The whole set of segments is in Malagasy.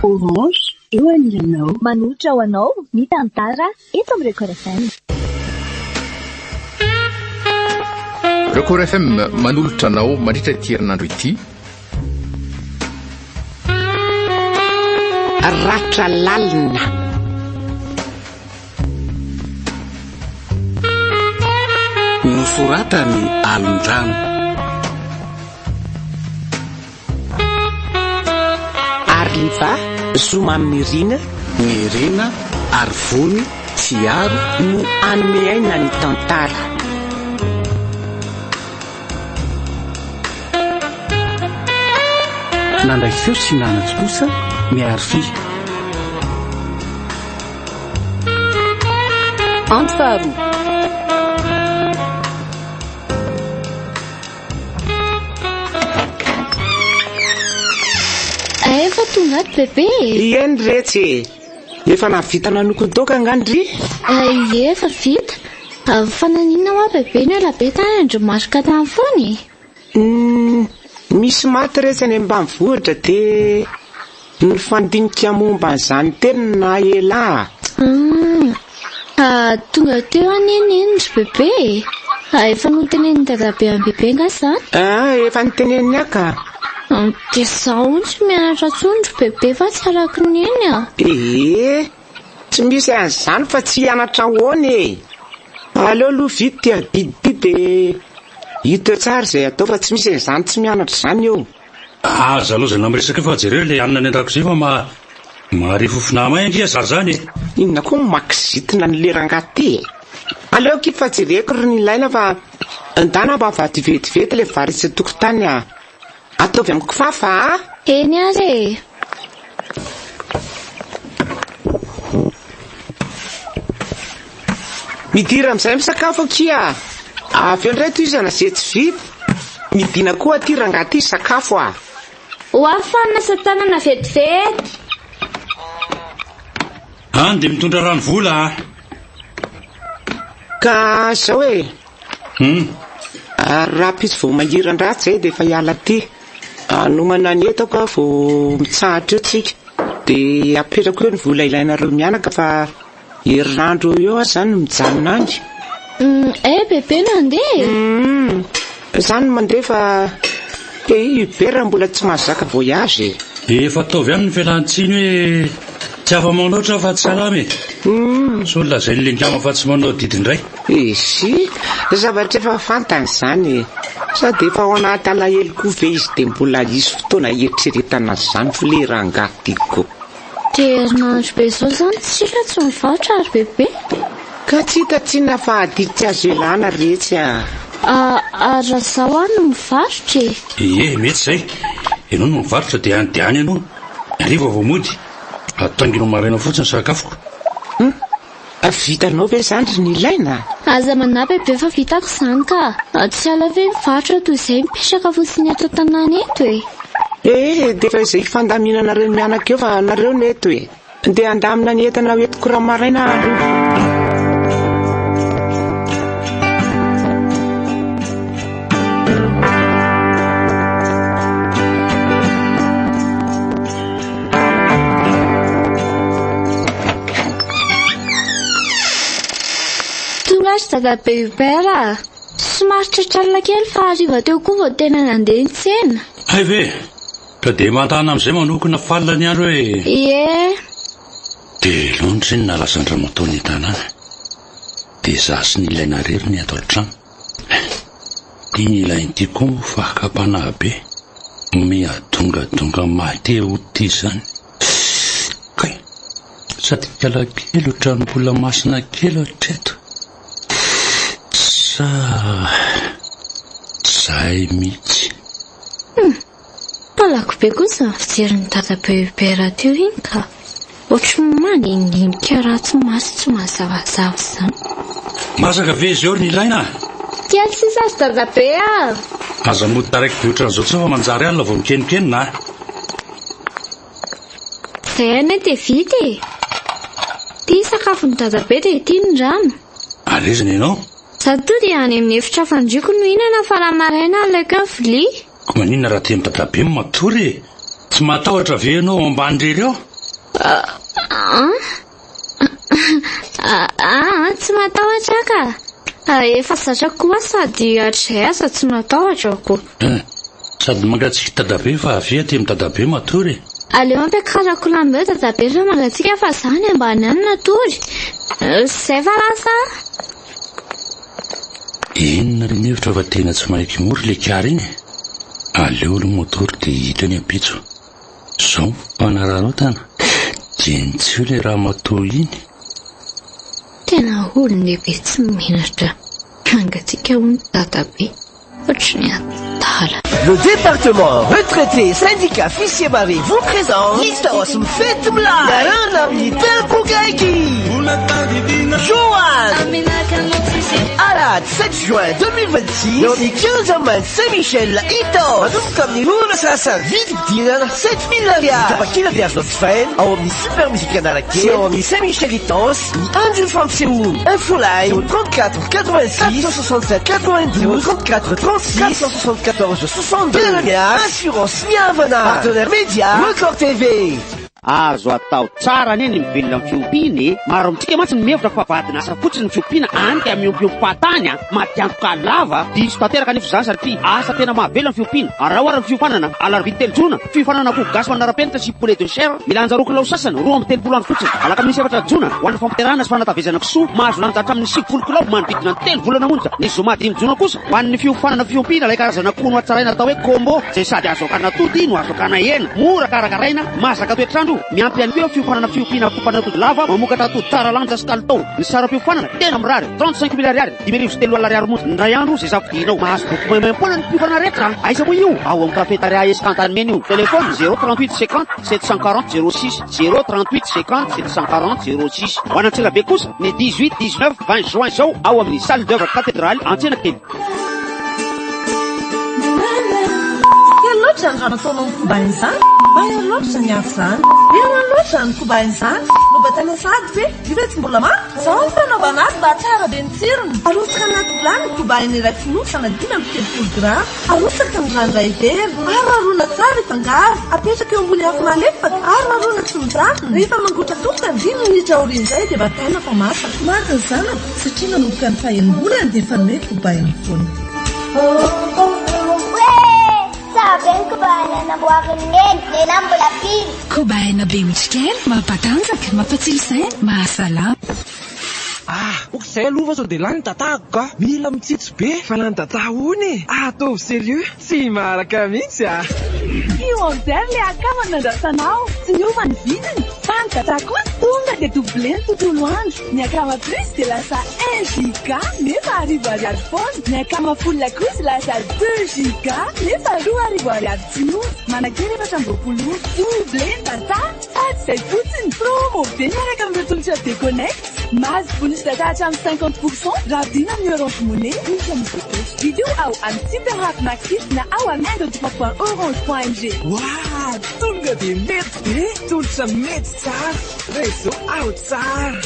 Orange, eo an'ianao. Manohitra ho anao, mitantara, eto amin'ny Record FM. Record FM manolotra anao mandritra ity herinandro ity. Ratra lalina. Nosoratany Alondrano. Arliva Somamirina Mirina Arvony Tiaro no anome aina ny tantara. Nandray feo sy nanatsy kosa miarfi. Antfaro. Efa tonga bebe. Ien retsy. Efa navitana nokon-toka angandry? Efa vita. Fananina hoa bebe ny alabeta andromarika tany foany. Misy maty retsy any ambanivohitra dia nifandinika momba an'izany tena ela. Tonga teo aniny ry bebe. Efa notenen'ny dadabe amin'ny bebe nga izany. Efa niteneniny aka. Dia zaho tsy mianatra tsondro bebe fa tsy araka ny eny a. Tsy misy an'izany fa tsy hianatra ahoana. Aleo aloha vity dia bidibidy dia hita tsara izay atao fa tsy misy an'izany tsy mianatra izany eo. Aza aloha izay namiresaka fa jereo ilay anina ny andrako izay fa marifofona may ndria zary zany. Inona koa makizitina ny lerangaty. Aleo kit fa jereko ry ny ilaina fa ndana mba vady vetivety ilay varitsy tokotany a. Ataovy amin'ny kifafa a? Eny ary. Midira amin'izay misakafo akia. Avy eo indray toy izana izay tsy vita. Midina koa aty rangaty sakafo a. Hoafana sa tanana vetivety. Dia mitondra rano vola. Ka zao e. Raha pisy vao mangiran-dratsy dia efa hiala aty. Nomana ny etako a vao mitsahatra eo tsika. Dia apetrako eo ny vola ilainareo mianaka fa herinandro eo zany mijanona any. Bebe nandeha. Zany mandeha fa Hubert mbola tsy mahazaka voyage. Efa ataovy ihany ny fialan-tsiny hoe tsy afa-manoatra fa tsy salama e. Solona izay nilengama fa tsy manao didy indray. Zavatra efa fantany izany. Sady efa ao anaty alahelo ve izy dia mbola hisy fotoana eritreretana izany filerangatiko. Dia herinandro be izao izany tsika tsy mivarotra ary bebe. Ka tsy hitatsiana fa adiditra azo elana retsy a. Raha zaho no mivarotra e. Mety izay. Ianao no mivarotra dia any ianao. Ariva vao mody. Atanginao maraina fotsiny sakafoko. Vitanao ve izany ry ny ilaina? Aza manahy bebe fa vitako izany ka. Tsy ala ve mivarotra toy izay mipetraka fotsiny ato an-tanàna eto e. Dia fa izay fandaminanareo mianaka eo fa nareo no eto e. Dia andamina ny entana hoentiko raha maraina andro. Dadabe Hubert somary tratralina kely fa hariva teo koa vao tena nandeha ny tsena. Hay ve? Ka dia mantana amin'izay manokana falina ny andro hoe. Dia loatra ny nalazan-drano ataony tanàna. Dia izaho sy ny ilaina rery ny ato an-trano. Dia ny ilain'ity koa fakapanahy be. Miadongadonga mahate ho ity izany. Kay, sady kala kely ohatrany mbola masina kely hatreto. Zay mihitsy. Palako be kosa fijerin'ny dadabe Hubert teo iny ka. Ohatran'ny mandinika raha tsy masy tsy mazavazava izany. Masaka ve izy eo ny ilaina? Tia tsy sasy dadabe a. Aza mody taraiky be ohatran'izao tsy fa manjary alina vao mikenikenina. Izay any dia vita e. Tia sakafony dadabe dia tia ny rano. Arezina ianao? Zato dia any amin'ny efitra fandriako no hinana fa raha maraina alaika ny vilia. Ko maninona raha tia mitadabe matory? Tsy matahotra ve ianao ambany rery ao? Tsy matahotra ka. Efa zatra koa sady hatray asa tsy matahotra ko. Sady mangatsika dadabe fa avy aty amin'ny dadabe matory. Aleo ampiakarako lamba eo dadabe fa mangatsika fa zany ambany any natory. Zay fa lasa. Inona ry mihevitra fa tena tsy maiky mory le kara iny. Aleo lo motory dia hita ny ampitso. Zao mpanararotana jentsio le raha matoy iny. Tena olon-dehibe tsy menatra. Mangatsika ho ny dadabe ohatry ny atala. Le département retraité syndicat Fissier Marie vous présente Listos Fête Blague Narana Militaire Koukaiki Johan Arad 7 juin 2026 leo ny 15 mai Saint-Michel Itos manomboka amin'ny rona sasa vididirana 7000 ariary tapakila dia azo latifany ao amin'ny super musique anarake sy ao amin'ny Saint-Michel Itos ny andro fampisehoana infolay au 34 86 467 92 34 36 474 62 assurance miavana partenaire média Record TV. Azo atao tsara neny mivelona amin'ny fiompiana maro amintsika mantsy mihevitra fa vadina asa fotsiny ny fiompiana anty amiompiom-patany matiantoka lava diso tanteraka nefa zany satria asa tena mahavelona ny fiompiana raha ohatra ny fiofanana alarobia telojona fifanana ko gasy manara-penitra sy poulet de chair milanja roko lao sasany roa amby 30 andro fotsiny alaka misy efatra jona ho an'ny fampiarahana sy fanatavezana kisoa mahazo lanja hatramin'ny 50 kilao manodidina ny 3 volana monja ny zoma 5 jona kosa ho an'ny fiofanana fiompiana ilay karazana kono atsaraina atao hoe combo zay sady azo akana tody no azo akana hena mora karakaraina masaka toetrandro miampy ihany koa fiofanana fiompiana kopana tody lava mamokatra tody tsara lanja sy kalitao ny sara fiofanana tena mirary 35 000 ariary 5,3 ariary monja ny ray andro zay safidianao mahazo boko maimaimpona ny fiofanana rehetra aiza moa io ao amin'ny kafetaria escantanemeny io telefôny 038 50 740 06 038 50 740 06 ho anantsirabe kosa ny 18 19 20 juin zao ao amin'ny salle d'œuvre cathédrale Antsenakely. Loatra ny raha nataonao ny kobainy izany mahay loatra ny afo izany inona loatra ny kobainy izany no mba tena sady ve ireto mbola mafy zao ny fanaovana azy mba tsara be ny tsirony arotsaka anaty vilany ny kobainy iray fonosana 5 gram arotsaka ny ranoray very ary arona tsara ifangaro apetraka eo ambony afo malefaka ary arona tsy midrano rehefa mangotratoka 5 minitra aorian'izay dia mba tena fa masaka maka ny zanako satria nanomboka ny fahaenimbolany dia efa noe kobainy foana. Sabi ko ba na nabuhakin ngayon? Nenang bulapin. Kubain na bimitskel, mapatanzak, mapatilsay, masalam. Okizay aloha sao dia lany tatako ka mila mitsitsy be fa lany tatahony ataovy sérieux tsy maraka mihitsy io amizay le akama nandrasanao tsy niova ny vidiny fa ny tatako tonga dia doubleny tontolo andro ny akama plus dia lasa 1 giga nefa 10 ariary foana ny akama folona kosa lasa 2 giga nefa 2 ariary jinoa manakely efatra ambroapolo doubleny tata sady zay fotsiny promo be miaraka amin'ireo tolotra déconnect mahazo bonus data hatramin'ny 50% raha dina amin'ny Orange Money misy amin'ny votoso vidéo ao amin'ny Super App Maxis na ao amin'ny Orange.ng. Wow, tonga dia mety be tolotra mety tsara réseau ao tsara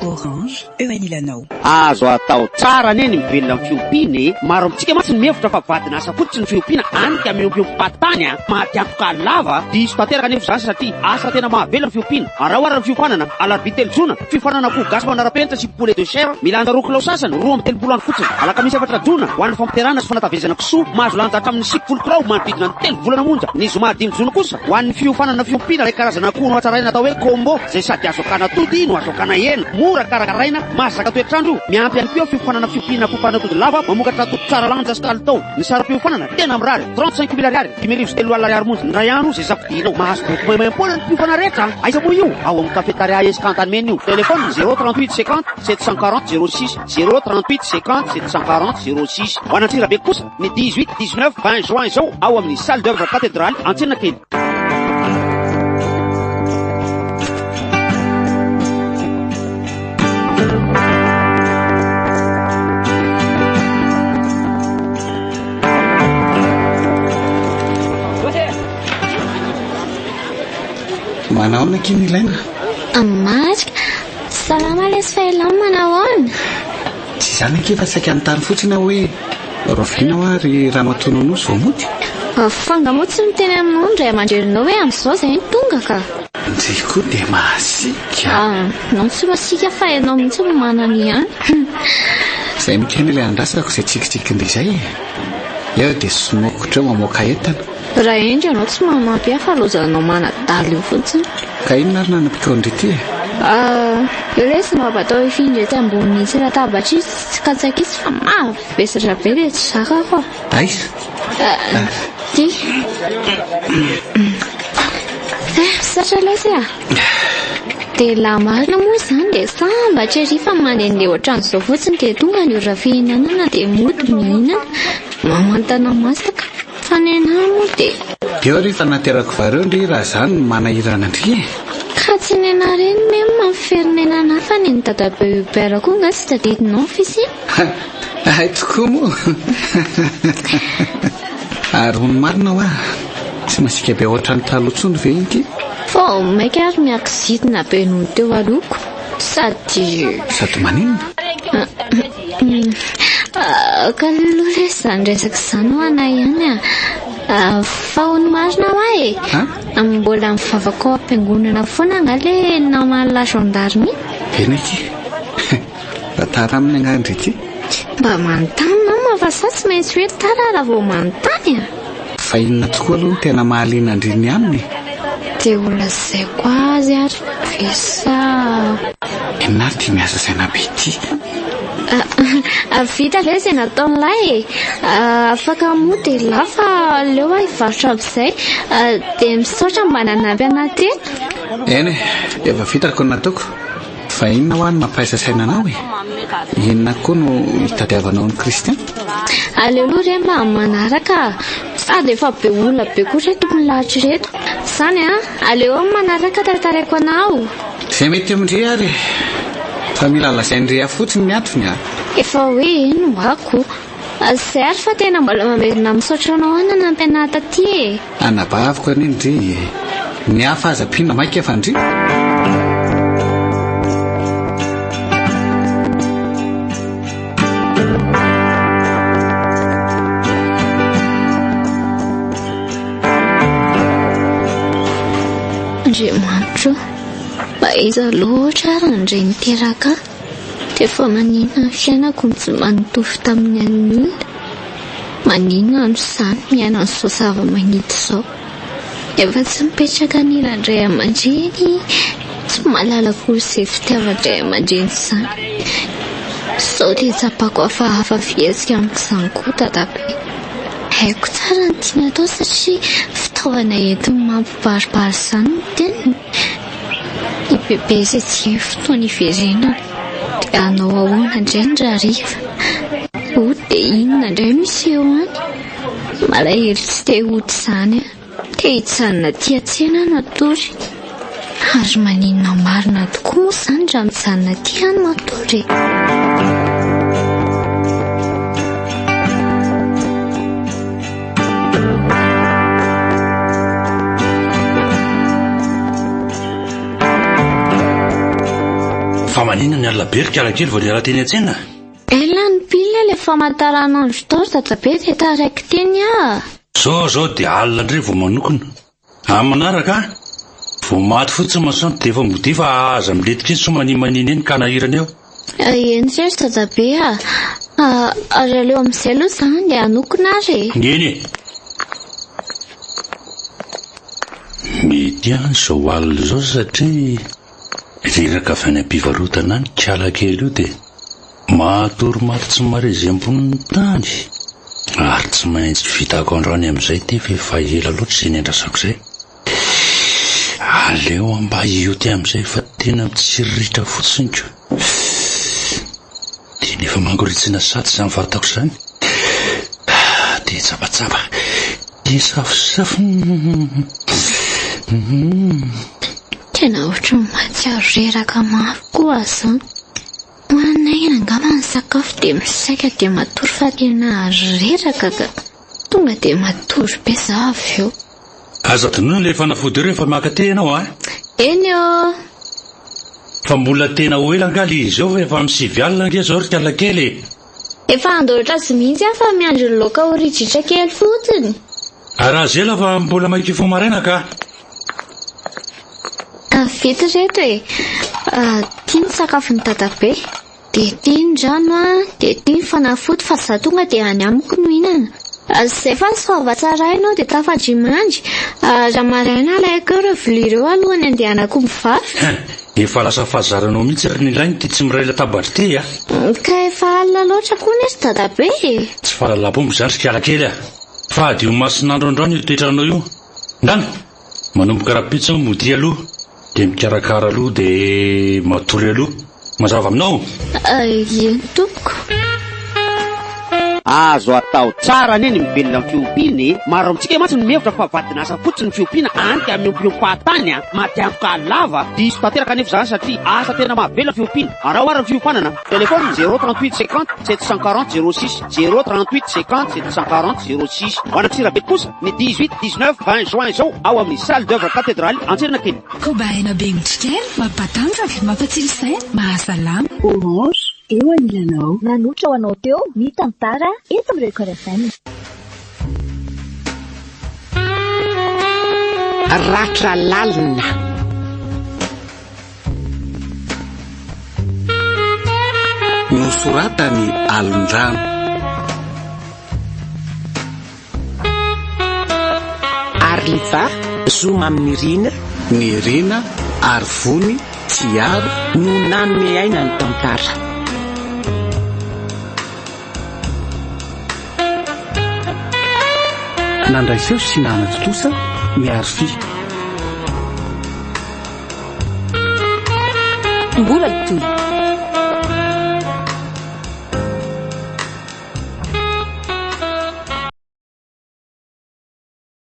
Orange eo anilanao. Azo atao tsara neny mivelona amin'ny fiompiana maro amintsika mantsy ny mihevitra fa vadina asa fotsiny ny fiompiana anty amiompiom-patany matiantoka lava diso tanteraka nefa zany satria asa tena mahavelona ny fiompiana raha ohatra ny fiofanana alarobia telojona fifanana ko gasy manara-penitra sy poulet de chair milanja roko lao sasany roa amby 30 andro fotsiny alaka misy efatra jona ho an'ny fampiarahana sy fanatavezana kisoa mahazo lanja hatramin'ny 50 kilao manodidina ny 3 volana monja ny zoma 5 jona kosa ho an'ny fiofanana fiompiana ilay karazana kono atsaraina atao hoe combo zay sady azo akana tody no azo akana hena mora karakaraina masaka toetrandro miampy ihany koa fiofanana fiompiana kopana tody lava mamokatra tody tsara lanja sy kalitao ny sara fiofanana tena mirary 35 000 ariary 5,3 ariary monja ny ray andro zay safidianao mahazo boko maimaimpona ny fiofana rehetra aiza moa io ao amin'ny kafetaria escantanemeny io telefôny 038 50 740 06 038 50 740 06 ho anantsirabe kosa ny 18 19 20 juin zao ao amin'ny salle d'œuvre cathédrale Antsenakely. Manao na kiny ilaina Marika, salama lesy fahelama manahoana? Tsy izany akefa saika anytany fotsiny aho hoe ravinao ary raha matononao vao mody Fanga moa tsy miteny aminao ndray aman-drerinao hoe amin'izao izay ny tonga ka ndry koa dia masika. Nao tsy masika fa ianao mihitsy no manana ihany. Izay mikena ilay andrasako izay tsikitsikin'ilay izay. Eo dia somokotra mamoaka entana. Raha endry ianao tsy manampy afa lozanao manadaly io fotsiny. Ka inona ary nanapika ndry ity? Io resy mampatao ifindra ety ambony sy latabatra izy tsy katsaka izy fa mavesatra be ilay tsy zakako. Aiza? Ty. Satra lesy a. Dia laha marina moa izany dia sambatra ery fa mandehandeha ohatran'izao fotsiny dia tonga ny ora fihinanana dia mody mihinana mamantana masaka fanenana moa dia. Eo rehefa naterako vareo ndry raha izany manahirana ndry. Ka tsy nenareny memy mampiferonenana fa ny dadabe Hubert koa nga tsy tadidinao fisy. Hay tokoa moa. Ary hono marina ho tsy masika be ohatran'ny talotsony ve inky? Fô maika ary miakizidina be noho teo aloko sady maninona? Ka loloha resy izany resaka izany ho ana ihany fa hono marina hoa mbola mivavaka ao am-piangonana foana anga le namala gendarme. Eny eky. Tara aminy angandry ity. Mba manontany nama fa sa tsy maintsy hoe tara raha vao manontany fa inona tokoa aloha no tena mahaliana andriny aminy? Dia olona izay koa azy ary vesa. Inona ary tia miasa saina be ity? Vita le izay nataon'ilay afaka moa dia lafa leo hivarotra amin'izay dia misaotra mba nanampy anaty eny efa vitako ny nataoko. Fa inona ho any mampaisa saina anao inona koa no hitadiavanao ny Kristian? Aleoloha re mba manaraka sady efa be olona be koa reto milahatra reto izany aleo manaraka tantaraiko anao. Izay mety amindry ary fa mila lazaindrea fotsiny miatony efa hoe eno ako izay ary fa tena mbola mamerina misaotra anao ana nampy anahy taty anabaviko any indry ny hafa aza pina maika efa ndry. Andriamanitra mba iza loatra ary indray niteraka dia efa maninona ny fiainako ny tsy manotovy tamin'ny an'ny olona. Maninona no izany miaina an'izao zava-manito izao efa tsy mipetraka nilandray aman-dreny tsy mahalala kory izay fitiavan-dray aman-dreny izany. Sao dia tsapako hafahafa fihetsika amin'izany koa dadabe. Haiko tsara ny tiana atao satria fitaovana entin'ny mampibaribary izany no teniny. Ny bebe izay tsy fotoana iverenana dia anao ahoana indray ny rariva ody dia inona indray misy eo any. Malahelo tsy te ody izany te hitsanina aty an-tsena natory ary maninona marina tokoa moa izany raha mijanona aty any matory. Fa maninona ny alina be ry karakely vao niara teny an-tsena? Ela ny pilina ilay famantaranandro tao dadabe dia taraiky teny Zao dia alina indray vao manokona. Amin'ny manaraka vao maty fotsiny masoandro dia efa mody fa aza miletika eny somanina eny ka nahirana eo. Eny rery dadabe ary aleo amin'izay aloha izany dia hanokona ary. Eny mety any izao alina izao satria riraka avy any am-pivarotana any kialakely io dia matory maty tsy marezy ambonin'ny tany ary tsy maintsy vitako androany amin'izay ty efa ela loatra izay niandrasako izay. Aleo mba io ty amin'izay fa tena mitsiriritra fotsiny ko dia nefa mangoritsina sady izany vatako izany dia tsapatsapa dia safosafo. Tena ohatry ny matsiaro reraka mafy koa izany. Hoanay angamba ny sakafo dia misaika dia matory fa tena reraka ka tonga dia matory be za avy eo. Aza tonoina ilay fanafody eo rehefa maka te ianao Eny fa mbola tena ho ela angaly izy eo efa misivy alina ngia zao ry kialakely. Efa andoatra azy mihitsy fa miandry ny laoka ho ridritra kely fotsiny. Araha zela fa mbola maika fo maraina ka vita rehetra e. Tia ny sakafon'ny tatabe, dia tia ny rano a, dia tia ny fanafody fa za tonga dia any amiko no hinana. Izay fa soava tsara ianao dia tafadry mandry. Raha maraina alaiko eo ireo vilia ireo alohany andehanako mivavy. Efa lasa fahazaranao mihitsy ary ny lainy tia tsy miray latabatra ty a. Ka efa alina loatra koa nesy dadabe. Tsy fahalalapombo izany sikialakely a. Fa adio masinandro androany io toetranao io. Ndana manomboka rapitsa mody aloha, dia mikarakara aloha, dia matory aloha. Mazava aminao? Eny tompoko. Azo atao tsara neny mivelona amin'ny fiompiany. Maro amintsika mantsy ny mihevitra fa vadinasa fotsiny ny fiompiana anty amin'ny ompiompahatany matiantoka lava diso tanteraka nefa izany satria asa tena mahavelona fiompiana. Arao ary ny fiompanana. Telefôny 038 50 740 06 038 50 740 06. Ho anantsirabe kosa ny 18 19 20 juin izao ao amin'ny salle d'œuvre cathédraly Antsirana kely. Kobaina be mitrikely, mampatanjaka, mampatsilo saina, mahasalama. Orange, eo anilanao. Nanotra ho anao teo, mitantara eto amin'ny Record FM. Ratra lalina. Nosoratany alondrano. Ariva, zoma amin'ny rina. Ny rina, arivony, tsiaro. No nanome aina ny tantara. Nandray seho sy nanatotosa miaro fi. Mbola itoy.